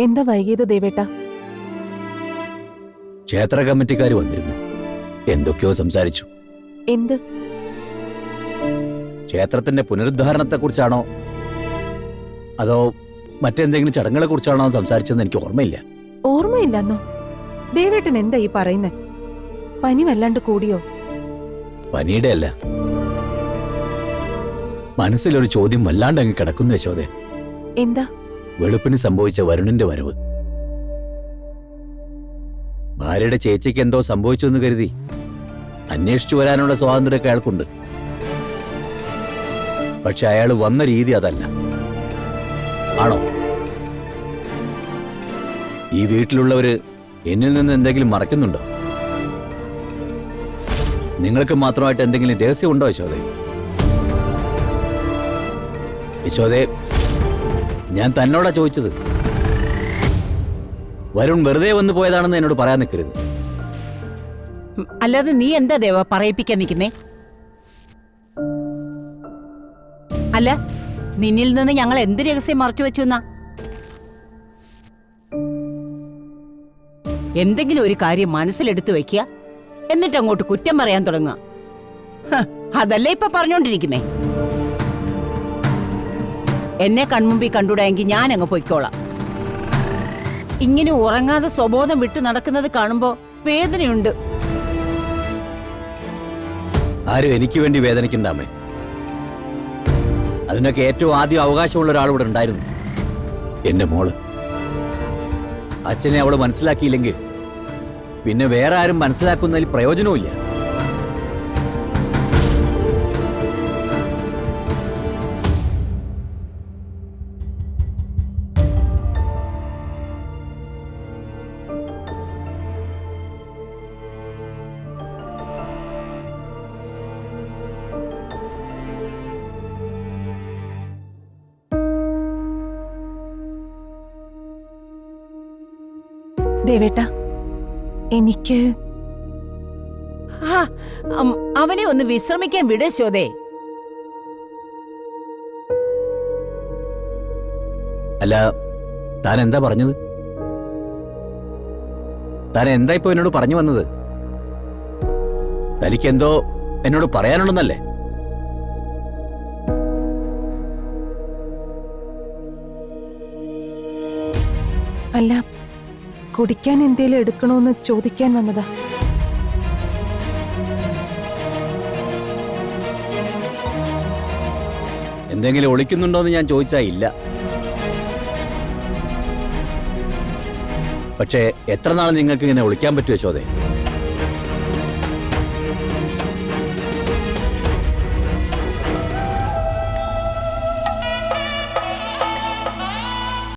എന്താ വൈകിയത് ദേവേട്ട? ക്ഷേത്ര കമ്മിറ്റിക്കാർ വന്നിരുന്നു. എന്തൊക്കെയോ സംസാരിച്ചു. എന്ത്? ക്ഷേത്രത്തിന്റെ പുനരുദ്ധാരണത്തെക്കുറിച്ചാണോ അതോ മറ്റെന്തെങ്കിലും ചടങ്ങുകളെ കുറിച്ചാണോ സംസാരിച്ചതെന്ന് എനിക്ക് ഓർമ്മയില്ല. ഓർമ്മയില്ലെന്നോ? ദേവേട്ടൻ എന്താ ഈ പറയുന്നേ? പനി വല്ലാണ്ട് കൂടിയോ? പനിയുടെ അല്ല, മനസ്സിലൊരു ചോദ്യം വല്ലാണ്ട് അങ്ങ് കിടക്കുന്നു യശോദേ. എന്താ? വെളുപ്പിന് സംഭവിച്ച വരുണിന്റെ വരവ്. ഭാര്യയുടെ ചേച്ചിക്ക് എന്തോ സംഭവിച്ചു എന്ന് കരുതി അന്വേഷിച്ചു വരാനുള്ള സ്വാതന്ത്ര്യമൊക്കെ അയാൾക്കുണ്ട്. പക്ഷെ അയാൾ വന്ന രീതി അതല്ല. ആണോ? ഈ വീട്ടിലുള്ളവര് എന്നിൽ നിന്ന് എന്തെങ്കിലും മറയ്ക്കുന്നുണ്ടോ? നിങ്ങൾക്ക് മാത്രമായിട്ട് എന്തെങ്കിലും രഹസ്യമുണ്ടോ യശോദേ? യശോദേ, ഞാൻ തന്നോടാ ചോദിച്ചത്. വരുൺ വെറുതെ വന്നു പോയതാണെന്ന് എന്നോട് പറയാൻ നിൽക്കരുത്. അല്ലാതെ നീ എന്താ ദേവ പറയിപ്പിക്കാൻ നിൽക്കുന്നേ? അല്ല, നിന്നിൽ നിന്ന് ഞങ്ങൾ എന്ത് രഹസ്യം മറച്ചു വെച്ചു എന്നാ? എന്തെങ്കിലും ഒരു കാര്യം മനസ്സിലെടുത്തു വെക്കുക, എന്നിട്ട് അങ്ങോട്ട് കുറ്റം പറയാൻ തുടങ്ങുക. അതല്ലേ ഇപ്പൊ പറഞ്ഞോണ്ടിരിക്കുന്നേ. എന്നെ കൺമുമ്പിൽ കണ്ടുകൂടായെങ്കിൽ ഞാൻ അങ്ങ് പൊയ്ക്കോളാം. ഇങ്ങനെ ഉറങ്ങാതെ സ്വബോധം വിട്ടു നടക്കുന്നത് കാണുമ്പോ വേദനയുണ്ട്. ആരും എനിക്ക് വേണ്ടി വേദനിക്കണ്ടാമേ. അതിനൊക്കെ ഏറ്റവും ആദ്യം അവകാശമുള്ള ഒരാൾ ഇവിടെ ഉണ്ടായിരുന്നു, എന്റെ മോള്. അച്ഛനെ അവള് മനസ്സിലാക്കിയില്ലെങ്കിൽ പിന്നെ വേറെ ആരും മനസ്സിലാക്കുന്നതിൽ പ്രയോജനവുമില്ല. ദേവേട്ട, എനിക്ക് അവനെ ഒന്ന് വിശ്രമിക്കാൻ വിട ശോദേ. അല്ല, താൻ എന്താ പറഞ്ഞത്? താൻ എന്താ ഇപ്പൊ എന്നോട് പറഞ്ഞു വന്നത്? തനിക്കെന്തോ എന്നോട് പറയാനുണ്ടെന്നല്ലേ? അല്ല, കുടിക്കാൻ എന്തേലും എടുക്കണോന്ന് ചോദിക്കാൻ വന്നതാ. എന്തെങ്കിലും ഒളിക്കുന്നുണ്ടോന്ന് ഞാൻ ചോദിച്ചാ ഇല്ല. പക്ഷേ എത്ര നാൾ നിങ്ങൾക്ക് ഇങ്ങനെ ഒളിക്കാൻ പറ്റുമോ യശോദേ?